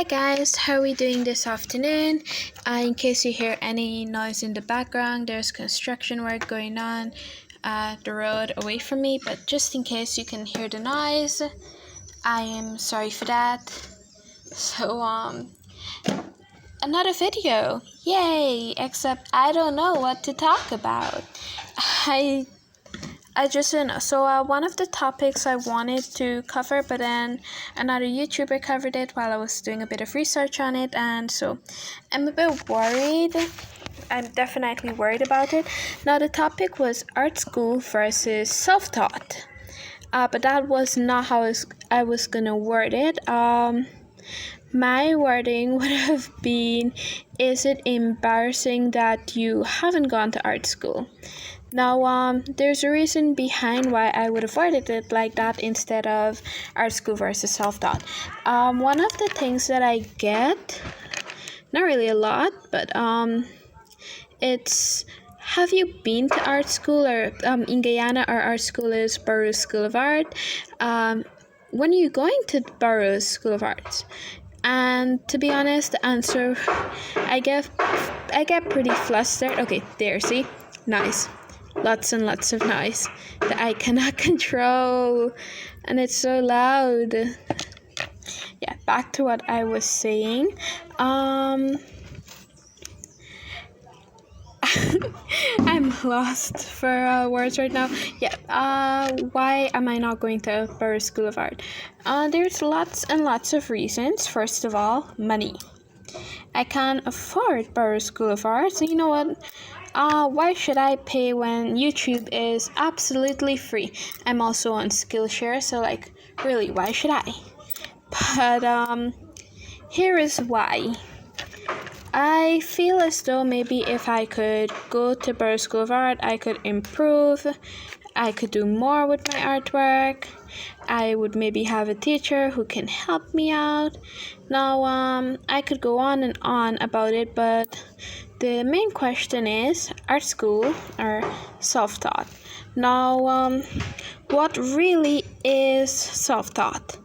guys, how are we doing this afternoon? In case you hear any noise in the background, there's construction work going on at the road away from me, but just in case you can hear the noise, I am sorry for that. So another video, yay! Except I don't know what to talk about. I just don't know. So one of the topics I wanted to cover, but then another YouTuber covered it while I was doing a bit of research on it, and so I'm a bit worried. I'm definitely worried about it. Now the topic was art school versus self-taught, but that was not how I was gonna word it. My wording would have been, is it embarrassing that you haven't gone to art school? Now, there's a reason behind why I would have worded it like that instead of art school versus self-taught. One of the things that I get, not really a lot, but it's, have you been to art school? Or in Guyana, our art school is Burroughs School of Art. When are you going to Burroughs School of Arts? And to be honest, the answer, I get pretty flustered. Okay, there, see? Nice. Lots and lots of noise that I cannot control, and it's so loud. Yeah, back to what I was saying. I'm lost for words right now. Yeah, why am I not going to Burroughs School of Art? There's lots and lots of reasons. First of all, money. I can't afford Burroughs School of Art, so you know what? Why should I pay when YouTube is absolutely free? I'm also on Skillshare, so like, really, why should I? But here is why. I feel as though maybe if I could go to Burroughs School of Art, I could improve. I could do more with my artwork. I would maybe have a teacher who can help me out. Now, I could go on and on about it, but the main question is art school or self-taught. Now, what really is self-taught?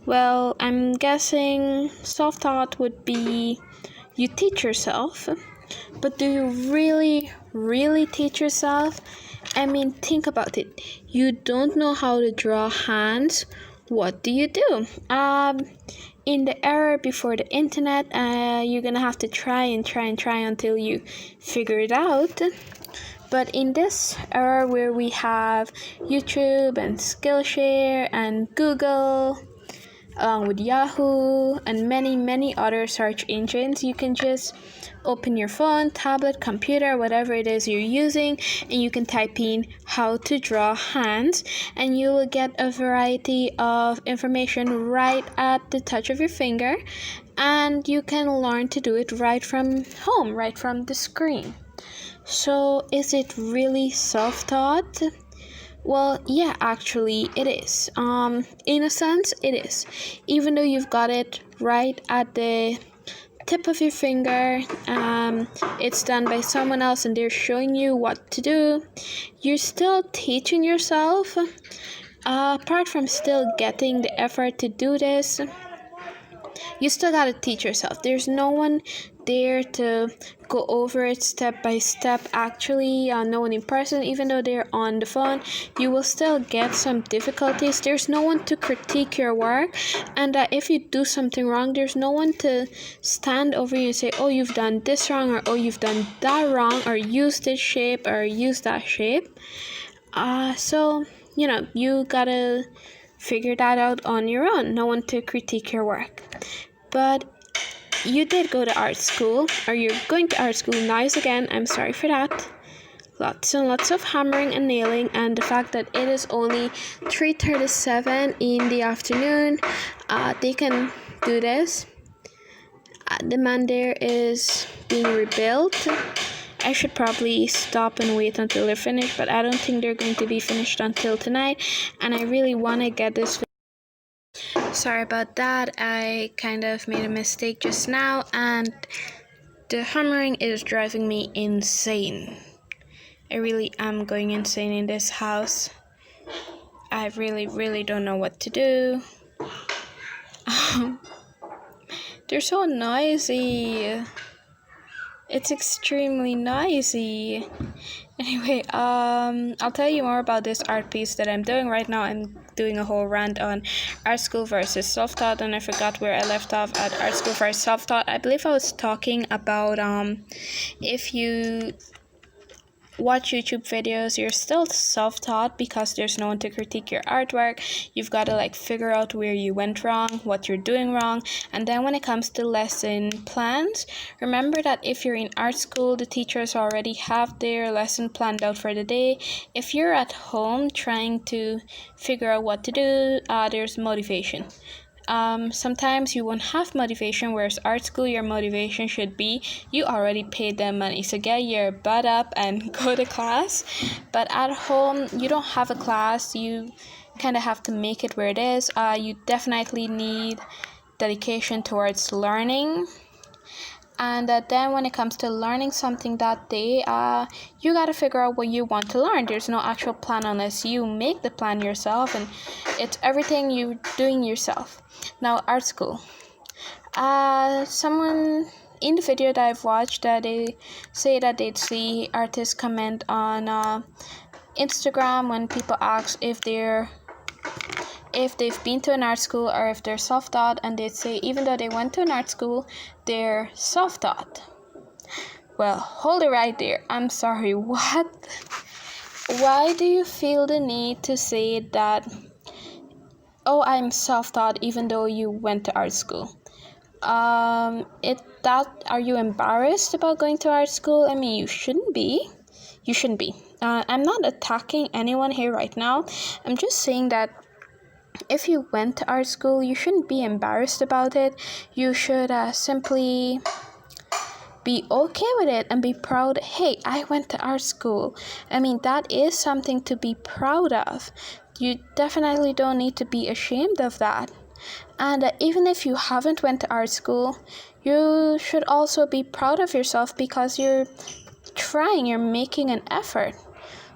Well, I'm guessing self-taught would be you teach yourself, but do you really teach yourself? I mean, think about it. You don't know how to draw hands. What do? In the era before the internet, you're gonna have to try until you figure it out. But in this era where we have YouTube and Skillshare and Google, along with Yahoo and many other search engines, you can just open your phone, tablet, computer, whatever it is you're using, and you can type in how to draw hands, and you will get a variety of information right at the touch of your finger, and you can learn to do it right from home, right from the screen. So is it really self-taught? Well, yeah, actually it is. In a sense, it is. Even though you've got it right at the tip of your finger, it's done by someone else and they're showing you what to do, you're still teaching yourself. Apart from still getting the effort to do this, you still gotta teach yourself. There's no one there to go over it step by step. Actually, no one in person. Even though they're on the phone, you will still get some difficulties. There's no one to critique your work, and if you do something wrong, there's no one to stand over you and say, oh, you've done this wrong, or oh, you've done that wrong, or use this shape or use that shape. So you gotta figure that out on your own. No one to critique your work. But you did go to art school, or you're going to art school. Nice again, I'm sorry for that. Lots and lots of hammering and nailing, and the fact that it is only 3:37 in the afternoon, they can do this. The man there is being rebuilt. I should probably stop and wait until they're finished, but I don't think they're going to be finished until tonight, and I really want to get this. Sorry about that, I kind of made a mistake just now, and the hammering is driving me insane. I really am going insane in this house. I really don't know what to do. They're so noisy. It's extremely noisy. Anyway, I'll tell you more about this art piece that I'm doing right now. I'm doing a whole rant on art school versus self-taught, and I forgot where I left off at art school versus self-taught. I believe I was talking about if you watch YouTube videos, you're still self-taught because there's no one to critique your artwork. You've got to figure out where you went wrong, what you're doing wrong. And then when it comes to lesson plans, remember that if you're in art school, the teachers already have their lesson planned out for the day. If you're at home trying to figure out what to do, there's motivation. Sometimes you won't have motivation, whereas art school, your motivation should be you already paid them money, so get your butt up and go to class. But at home, you don't have a class, you kind of have to make it where it is. You definitely need dedication towards learning. And then when it comes to learning something that day, you got to figure out what you want to learn. There's no actual plan unless you make the plan yourself, and it's everything you doing yourself. Now, art school. Someone in the video that I've watched, they say that they'd see artists comment on Instagram when people ask if they've been to an art school or if they're self-taught, and they'd say even though they went to an art school, they're self-taught. Well, hold it right there. I'm sorry, what? Why do you feel the need to say that, oh, I'm self-taught even though you went to art school? Are you embarrassed about going to art school? I mean, you shouldn't be. I'm not attacking anyone here right now. I'm just saying that if you went to art school, you shouldn't be embarrassed about it. You should simply be okay with it and be proud. Hey, I went to art school. I mean, that is something to be proud of. You definitely don't need to be ashamed of that. And even if you haven't went to art school, you should also be proud of yourself because you're trying, you're making an effort.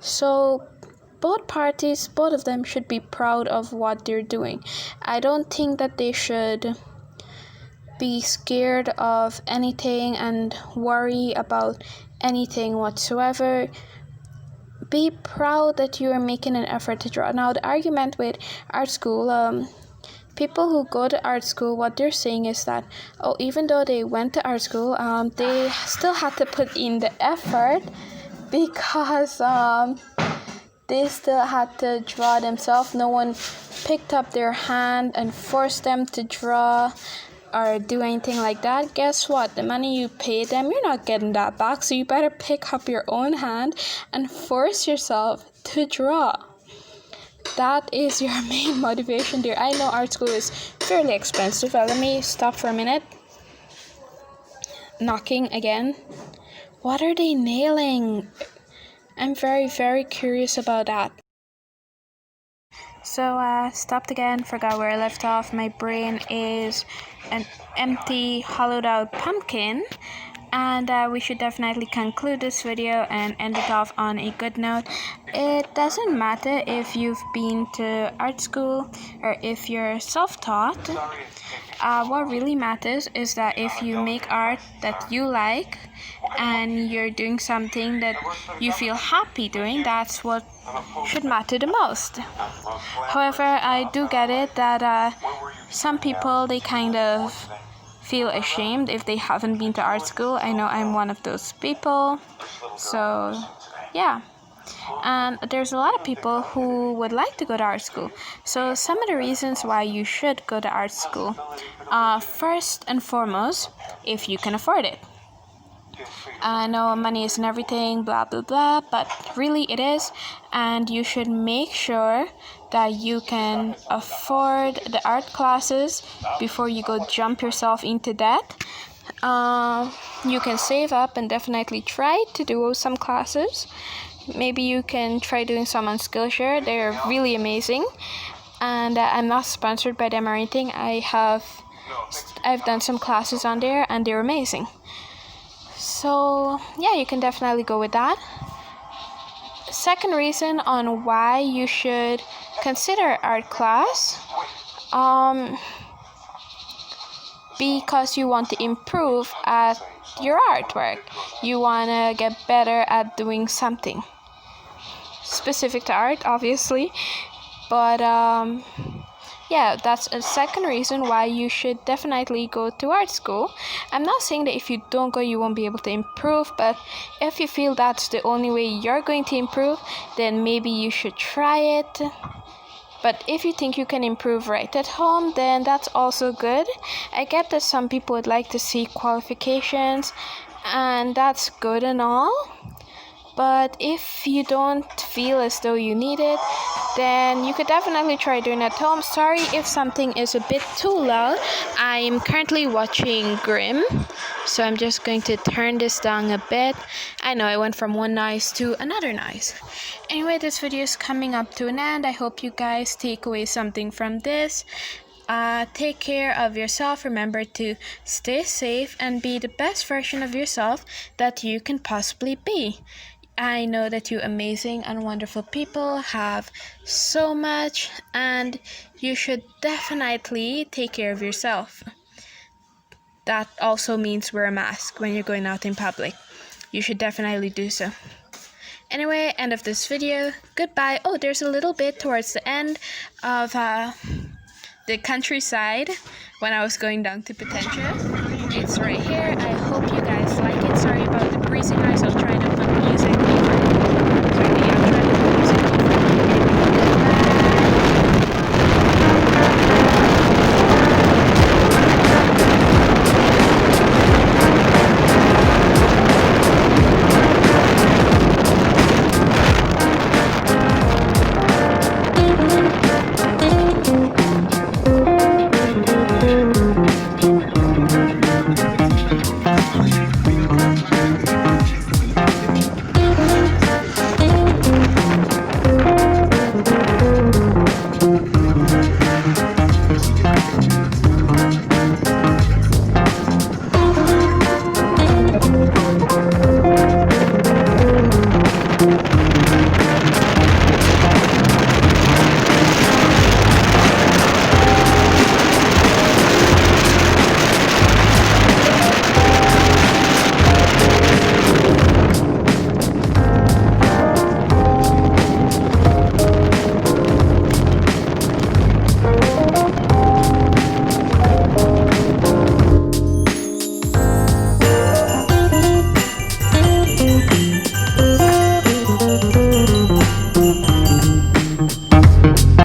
So both of them should be proud of what they're doing. I don't think that they should be scared of anything and worry about anything whatsoever. Be proud that you are making an effort to draw. Now, the argument with art school, people who go to art school, what they're saying is that, oh, even though they went to art school, they still had to put in the effort because they still had to draw themselves. No one picked up their hand and forced them to draw or do anything like that. Guess what? The money you paid them, you're not getting that back. So you better pick up your own hand and force yourself to draw. That is your main motivation there. I know art school is fairly expensive. Let me stop for a minute. Knocking again. What are they nailing? I'm very, very curious about that. So, stopped again, forgot where I left off. My brain is an empty, hollowed out pumpkin. And we should definitely conclude this video and end it off on a good note. It doesn't matter if you've been to art school or if you're self-taught. What really matters is that if you make art that you like and you're doing something that you feel happy doing, that's what should matter the most. However, I do get it that some people, they kind of feel ashamed if they haven't been to art school. I know I'm one of those people. So, yeah. And there's a lot of people who would like to go to art school. So some of the reasons why you should go to art school. First and foremost, if you can afford it. I know money isn't everything, blah, blah, blah, but really it is. And you should make sure that you can afford the art classes before you go jump yourself into debt. You can save up and definitely try to do some classes. Maybe you can try doing some on Skillshare. They're really amazing. And I'm not sponsored by them or anything. I've done some classes on there and they're amazing. So yeah, you can definitely go with that. Second reason on why you should consider art class. because you want to improve at your artwork. You want to get better at doing something specific to art, obviously. But yeah, that's a second reason why you should definitely go to art school. I'm not saying that if you don't go, you won't be able to improve, but if you feel that's the only way you're going to improve, then maybe you should try it. But if you think you can improve right at home, then that's also good. I get that some people would like to see qualifications, and that's good and all. But if you don't feel as though you need it, then you could definitely try doing it at home. Sorry if something is a bit too loud. I'm currently watching Grimm, so I'm just going to turn this down a bit. I know I went from one noise to another noise. Anyway, this video is coming up to an end. I hope you guys take away something from this. Take care of yourself. Remember to stay safe and be the best version of yourself that you can possibly be. I know that you amazing and wonderful people have so much, and you should definitely take care of yourself. That also means wear a mask when you're going out in public. You should definitely do so. Anyway, end of this video. Goodbye. Oh, there's a little bit towards the end of the countryside when I was going down to Potentia. It's right here. I hope you guys like it. Sorry about the breezy noise. I'll try